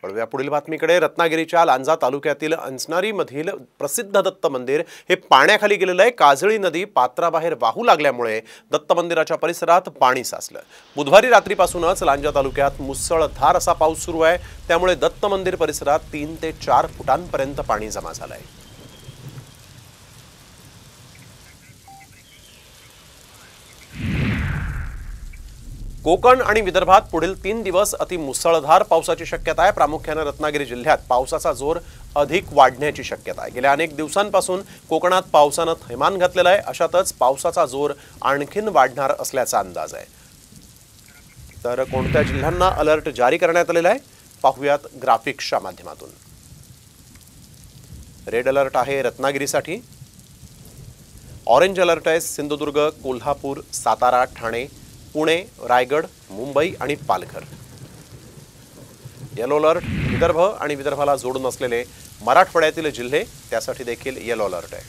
वळूया पुढील बातमीकडे। रत्नागिरीच्या लांजा तालुक्यातील अंजनारीमधील प्रसिद्ध दत्त मंदिर हे पाण्याखाली गेलेलं आहे। काजळी नदी पात्राबाहेर वाहू लागल्यामुळे दत्त मंदिराच्या परिसरात पाणी साचलं। बुधवारी रात्रीपासूनच लांजा तालुक्यात मुसळधार असा पाऊस सुरू आहे, त्यामुळे दत्त मंदिर परिसरात 3 ते 4 फुटांपर्यंत पाणी जमा झालंय। कोकण आणि विदर्भात पुढील 3 दिवस अति मुसळधार पावसाची शक्यता आहे। प्रामुख्याने रत्नागिरी जिल्ह्यात पावसाचा जोर अधिक वाढण्याची शक्यता आहे। गेल्या अनेक दिवसांपासून कोकणात पावसाने थैमान घातलेला आहे, अशातच पावसाचा जोर आणखीन वाढणार असल्याचा अंदाज आहे। तर कोणत्या जिल्ह्यांना अलर्ट जारी करण्यात आलेला आहे पाहूयात ग्राफिक्सच्या माध्यमातून। रेड अलर्ट आहे रत्नागिरीसाठी, ऑरेंज अलर्ट आहे सिंधुदुर्ग, कोल्हापूर, सातारा, ठाणे, पुणे, रायगड, मुंबई आणि पालघर। येलो अलर्ट विदर्भ आणि विदर्भाला जोडून असलेले मराठवाड्यातील जिल्हे, त्यासाठी देखील येलो अलर्ट आहे।